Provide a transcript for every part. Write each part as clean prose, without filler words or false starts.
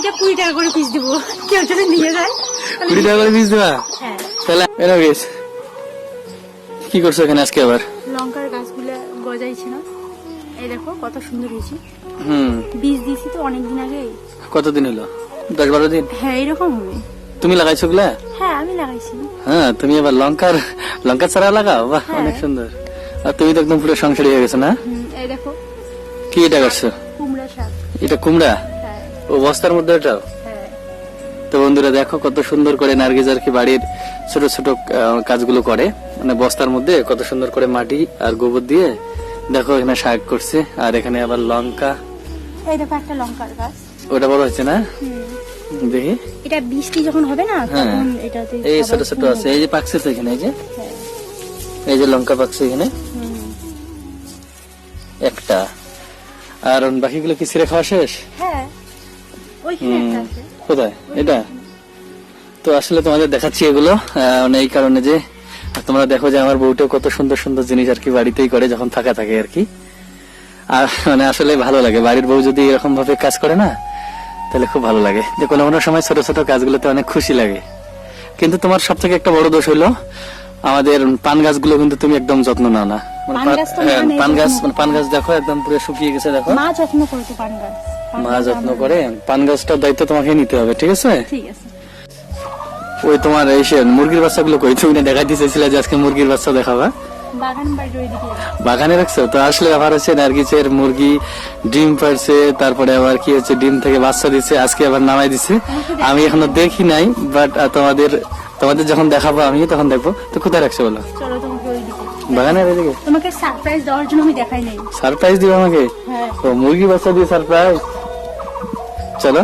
এটা 20 টাকা করে পিস দিব, কেউ যদি নিয়ে যায় 20 টাকা করে পিস দেবা? হ্যাঁ। তাহলে এনো গেছ কি করছো এখানে আজকে আবার? লঙ্কার গাছগুলো গজাইছে না, এই দেখো কত সুন্দর হয়েছে। বীজ দিয়েছি তো অনেকদিন আগে। কতদিন হলো? 10-12 দিন। হ্যাঁ এরকম হবে। তুমি লাগাইছো গুলা? হ্যাঁ আমি লাগাইছি। হ্যাঁ তুমি আবার লঙ্কা চারা লাগাও? বাহ, হ্যাঁ। অনেক সুন্দর। আর তুমি তো একদম পুরো সংসারী হয়ে গেছো না? এই দেখো কি এটা করছো? কুমড়া শাক। এটা কুমড়া? হ্যাঁ ও বস্তার মধ্যে এটাও? হ্যাঁ। তো বন্ধুরা দেখো কত সুন্দর করে নার্গিস আর কি বাড়ির ছোট ছোট কাজগুলো করে, মানে বস্তার মধ্যে কত সুন্দর করে মাটি আর গোবর দিয়ে দেখো এখানে শাক করছে, আর এখানে আবার লঙ্কা। এই দেখো একটা লঙ্কার গাছ। ওটা বড় হচ্ছে না? দেখি। এটা বৃষ্টি যখন হবে না তখন এটাতে এই ছোট ছোট আছে, এই যে পাকছে তো এখানে, এই যে হ্যাঁ। এই যে লঙ্কা পাকছে এখানে একটা, আর বাকিগুলো কি ছিঁড়ে খাওয়া শেষ? হ্যাঁ ওইখানে একটা আছে। কোথায় এটা? তো আসলে তোমাদের দেখাচ্ছি এগুলো এই কারণে যে তোমরা দেখো যে আমার বউটাও কত সুন্দর সুন্দর জিনিস আর কি বাড়িতেই করে যখন ফাঁকা থাকে আর কি। আর মানে আসলে ভালো লাগে বাড়ির বউ যদি এরকম ভাবে কাজ করে না, তাহলে খুব ভালো লাগে। যে কোনো কোনো সময় ছোট ছোট কাজগুলোতে অনেক খুশি লাগে। কিন্তু তোমার সব থেকে একটা বড় দোষ হলো আমাদের পান গাছগুলো কিন্তু তুমি একদম যত্ন নাও না। পান গাছ দেখো একদম পুরো শুকিয়ে গেছে, দেখো। মা যত্ন করে তো পান গাছ। মা যত্ন করে, পান গাছটার দায়িত্ব তোমাকে নিতে হবে, ঠিক আছে? ঠিক আছে। ওই তোমার এই মুরগির বাচ্চাগুলো কই? তুমি না দেখাইতে চাইছিলে যে আজকে মুরগির বাচ্চা দেখাবা? বাগানে রাখছো তো? আসলে ব্যাপার হচ্ছে নার্গিসের মুরগি ডিম পারছে, তারপরে আবার কি হচ্ছে ডিম থেকে বাচ্চা দিচ্ছে, আজকে আবার নামাই দিচ্ছে। আমি এখনো দেখি নাই, বাট তোমাদের যখন দেখাবো আমি তখন দেখবো। তো কোথায় রাখছো বলো? চলো তোমাকে ওইদিকে। বাগানের ওইদিকে? তোমাকে সারপ্রাইজ দেওয়ার জন্য আমি দেখাই নাই। সারপ্রাইজ দিও আমাকে? হ্যাঁ। তো মুরগি বাচ্চা দিয়ে সারপ্রাইজ? চলো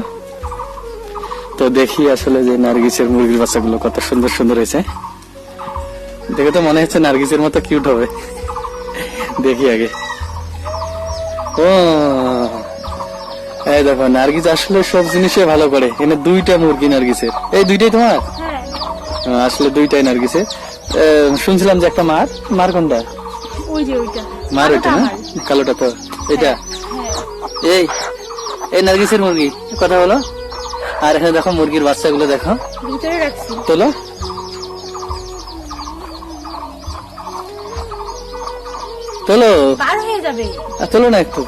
তো দেখি আসলে যে নার্গিসের মুরগির বাচ্চাগুলো কত সুন্দর সুন্দর হয়েছে। দেখে তো মনে হচ্ছে নার্গিসের মতো কিউট হবে। দেখি আগে। ও এই দেখো, নার্গিস আসলে সব জিনিসে ভালো করে। এখানে 2টা মুরগি নার্গিসের। এই 2টাই তোমার? হ্যাঁ আসলে 2টাই নার্গিসের। শুনছিলাম যে একটা মার কোনটা? ওই যে ওইটা মার ওইটা না? কালোটা তো এটা? হ্যাঁ। এই নার্গিসের মুরগি কথা বলো। আর এখানে দেখো মুরগির বাচ্চাগুলো দেখো ভিতরে রাখছি। তোলো। তোলো, বার হয়ে যাবে। তোলো না একটু।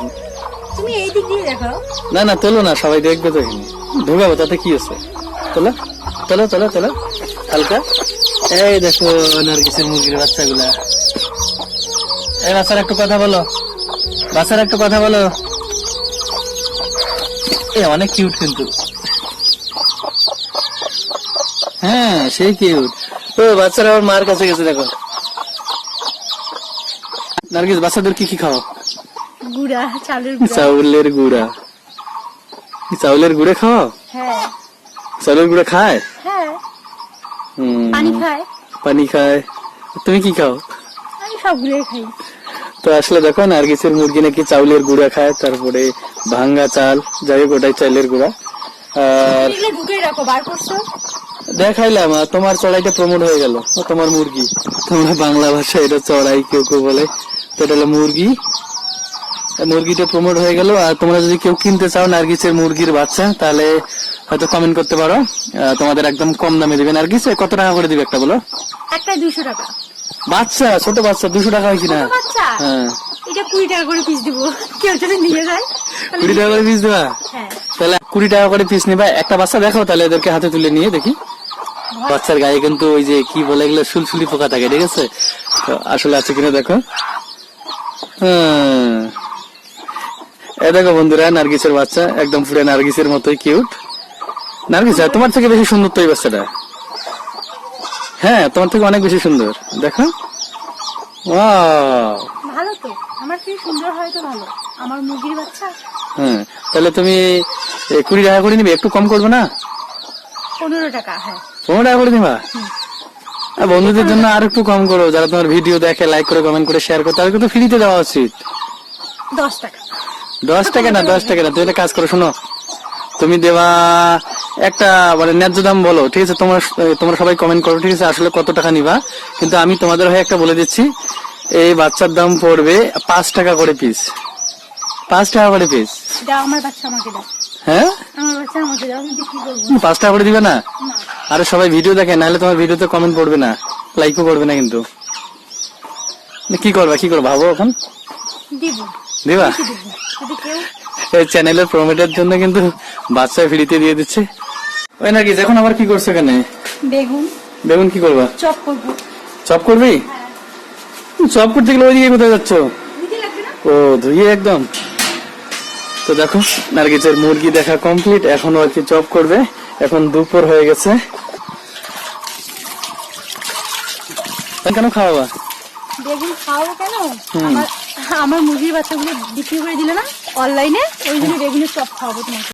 তুমি এই দিক দিয়ে দেখো। না না তোলো না, সবাই দেখবে তো এখানে। ঢুকাবো তাতে কি আছে? তোলো তোলো তোলো তোলো হালকা। এই দেখো নার্গিসের মুরগির বাচ্চাগুলা। এই বাচ্চার একটু কথা বলো, বাচ্চার একটু কথা বলো। অনেক কিউট কিন্তু। হ্যাঁ সেই কিউট। ও বাচ্চারা আমার মার কাছে গেছে দেখো। নার্গিস বাচ্চাদের কি কি খাও? গুড়া, চালের গুড়া। চাউলের গুড়া? চাউলের গুড়ে খাও? হ্যাঁ। চাউলের গুড়া খায়? হ্যাঁ। পানি খায়? পানি খায়। তুমি কি খাও? আমি সবগুলোই খাই। তো আসলে দেখো নার্গিসের মুরগি নাকি চাউলের গুঁড়া খায়, তারপরে ভাঙ্গা চাল, যাই হোক ওটাই চালের গুঁড়া। আর ঢুকেই রাখো, বার করছো? দেখাইলাম, তোমার চড়াইটা প্রমোট হয়ে গেল। তোমার মুরগি, তোমরা বাংলা ভাষায় এটা চড়াই কেউ কেউ বলে, তো এটা হলো মুরগি। মুরগিটা প্রমোট হয়ে গেল। আর তোমরা যদি কেউ কিনতে চাও নার্গিসের মুরগির বাচ্চা, তাহলে হয়তো কমেন্ট করতে পারো, তোমাদের একদম কম দামে দিবে। নার্গিস কত টাকা করে দিবে একটা বলো? একটা 200 টাকা। বাচ্চা, ছোট বাচ্চা 200 টাকা হয় কিনা? হ্যাঁ। এটা 20 টাকা করে পিস দিব, কেউ যদি নিয়ে যায় 20 টাকা করে পিস দেবা? হ্যাঁ। তাহলে 20 টাকা করে পিস নিবা। একটা বাচ্চা দেখো তাহলে এদেরকে হাতে তুলে নিয়ে দেখি। বাচ্চার গায়ে কিন্তু ওই যে কি বলে এগুলো সুলসুলি পোকা থাকে, ঠিক আছে? আসলে আছে কিনা দেখো। দেখো বন্ধুরা নার্গিসের বাচ্চা একদম পুরো নার্গিসের মতোই কিউট। নার্গিস তোমার থেকে বেশি সুন্দর তো এই বাচ্চাটা। হ্যাঁ তোমার থেকে অনেক বেশি সুন্দর, দেখো। ভালো তো, আমার থেকে সুন্দর হয় তো ভালো, আমার মুরগির বাচ্চা। হ্যাঁ তাহলে তুমি 20 টাকা করে নিবে, একটু কম করবে না? 15 টাকা। হ্যাঁ 15 টাকা করে নিবা? বন্ধুদের জন্য আর একটু কম করো, যারা তোমার ভিডিও দেখে, লাইক করে, কমেন্ট করে, শেয়ার করে, তাদেরকে তো ফ্রিতে দেওয়া উচিত। 10 টাকা। 10 টাকা না, 10 টাকা না। তুমি একটা কাজ করো, শোনো, তুমি দেওয়া একটা মানে ন্যায্য দাম বলো, ঠিক আছে? তোমরা সবাই কমেন্ট করো, ঠিক আছে? আসলে কত টাকা নিবা, কিন্তু আমি তোমাদের হয়ে একটা বলে দিচ্ছি, এই বাচ্চার দাম পড়বে 5 টাকা করে পিস। 5 টাকা করে পিস। দাও আমার বাচ্চা আমাকে দাও। হ্যাঁ আমার বাচ্চা আমাকে দাও, আমি বিক্রি করবো 5 টাকা করে দিবে না? না। আরে সবাই ভিডিও দেখে, নাহলে তোমার ভিডিওতে কমেন্ট পড়বে না, লাইকও করবে না কিন্তু। কি করবা ভাবো এখন? দিব, দিবা? কি দিব? যদি কেউ এই চ্যানেলের প্রমোটের জন্য কিন্তু বাচ্চা ফ্রিতে দিয়ে দিচ্ছে। ওই নাকি এখন আবার কি করছো এখানে? বেগুন কি করবা? চপ করবো। চপ করবি? চপ করতে গেলে ওইদিকে কোথায় যাচ্ছ? দিতে লাগবে না? ও ধুয়ে একদম। তো দেখো নার্গিসের মুরগি দেখা কমপ্লিট, এখন আর কি চপ করবে। এখন দুপুর হয়ে গেছে। কেন খাওয়াবা? বেগুন খাওয়াবো কেন? আমার মুরগির বাচ্চাগুলো বিক্রি করে দিলে না অনলাইনে, ওই জন্য বেগুনের চপ খাওয়াবো তোমাকে।